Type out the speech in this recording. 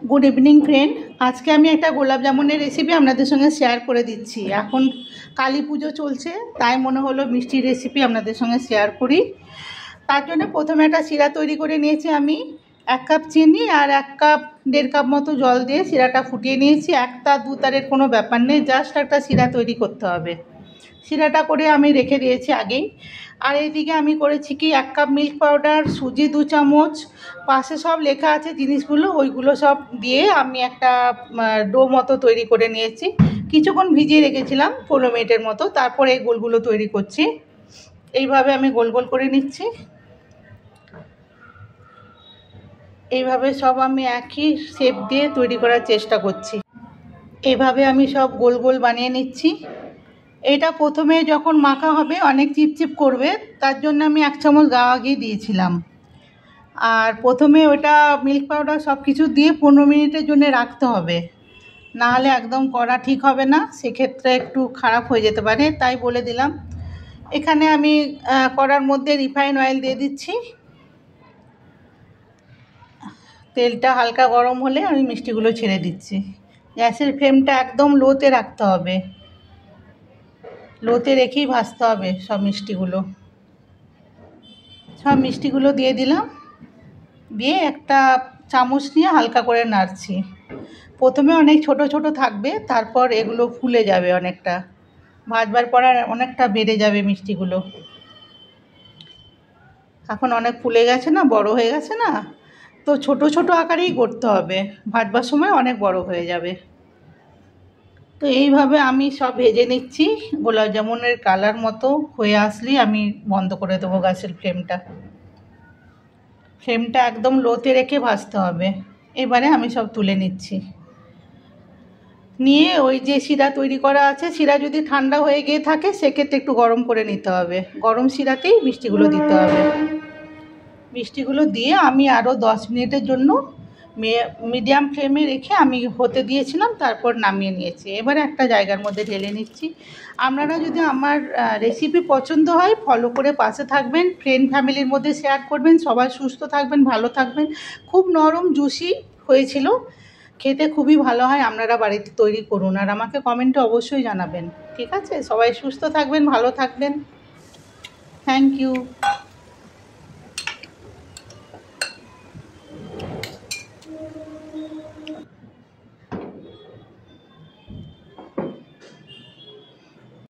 Good evening friend. আজকে আমি একটা গোলাপ জামুনের রেসিপি আপনাদের সঙ্গে শেয়ার করে দিচ্ছি। এখন কালী পুজো চলছে, তাই মনে হলো মিষ্টির রেসিপি আপনাদের সঙ্গে শেয়ার করি। তার জন্য প্রথমে একটা শিরা তৈরি করে নিয়েছি। আমি 1 কাপ চিনি আর 1 কাপ 1.5 কাপ মতো জল দিয়ে শিরাটা ফুটিয়ে নিয়েছি। একটা দুতারের কোনো ব্যাপার নেই, জাস্ট একটা শিরা তৈরি করতে হবে। শিরাটা করে আমি রেখে দিয়েছি আগেই। আর এইদিকে আমি করেছি কি 1 কাপ মিল্ক পাউডার, সুজি 2 চামচ, পাশে সব লেখা আছে জিনিসগুলো, ওইগুলো সব দিয়ে আমি একটা ডো মতো তৈরি করে নিয়েছি। কিছুক্ষণ ভিজিয়ে রেখেছিলাম 15 মিনিটের মতো, তারপরে এই গোলগুলো তৈরি করছি। এইভাবে আমি গোল গোল করে নিচ্ছি। এইভাবে সব আমি একই শেপ দিয়ে তৈরি করার চেষ্টা করছি। এইভাবে আমি সব গোল গোল বানিয়ে নিচ্ছি। এটা প্রথমে যখন মাখা হবে অনেক চিপচিপ করবে, তার জন্য আমি 1 চামচ গাওয়া ঘি দিয়েছিলাম। আর প্রথমে ওটা মিল্ক পাউডার সব কিছু দিয়ে 15 মিনিটের জন্য রাখতে হবে, নাহলে একদম করা ঠিক হবে না, সেক্ষেত্রে একটু খারাপ হয়ে যেতে পারে, তাই বলে দিলাম। এখানে আমি কড়ার মধ্যে রিফাইন অয়েল দিয়ে দিচ্ছি। তেলটা হালকা গরম হলে আমি মিষ্টিগুলো ছেড়ে দিচ্ছি। গ্যাসের ফ্লেমটা একদম লোতে রাখতে হবে, লোতে রেখেই ভাজতে হবে সব মিষ্টিগুলো দিয়ে দিলাম। দিয়ে একটা চামচ নিয়ে হালকা করে নাড়ছি। প্রথমে অনেক ছোট ছোট থাকবে, তারপর এগুলো ফুলে যাবে অনেকটা, ভাজবার পর অনেকটা বেড়ে যাবে মিষ্টিগুলো। এখন অনেক ফুলে গেছে না, বড় হয়ে গেছে না, তো ছোট ছোট আকারেই করতে হবে, ভাজবার সময় অনেক বড় হয়ে যাবে। তো এইভাবে আমি সব ভেজে নিচ্ছি। গোলাপ জামুনের কালার মতো হয়ে আসলেই আমি বন্ধ করে দেবো গ্যাসের ফ্লেমটা একদম লোতে রেখে ভাজতে হবে। এবারে আমি সব তুলে নিচ্ছি। নিয়ে ওই যে শিরা তৈরি করা আছে, শিরা যদি ঠান্ডা হয়ে গিয়ে থাকে সেক্ষেত্রে একটু গরম করে নিতে হবে। গরম শিরাতেই মিষ্টিগুলো দিতে হবে। মিষ্টিগুলো দিয়ে আমি আরও 10 মিনিটের জন্য মিডিয়াম ফ্লেমে রেখে আমি হতে দিয়েছিলাম, তারপর নামিয়ে নিয়েছি। এবারে একটা জায়গার মধ্যে ঢেলে নিচ্ছি। আপনারা যদি আমার রেসিপি পছন্দ হয় ফলো করে পাশে থাকবেন, ফ্রেন্ড ফ্যামিলির মধ্যে শেয়ার করবেন। সবাই সুস্থ থাকবেন, ভালো থাকবেন। খুব নরম জুসি হয়েছিল, খেতে খুবই ভালো হয়। আপনারা বাড়িতে তৈরি করুন আর আমাকে কমেন্টে অবশ্যই জানাবেন। ঠিক আছে, সবাই সুস্থ থাকবেন, ভালো থাকবেন। Thank you.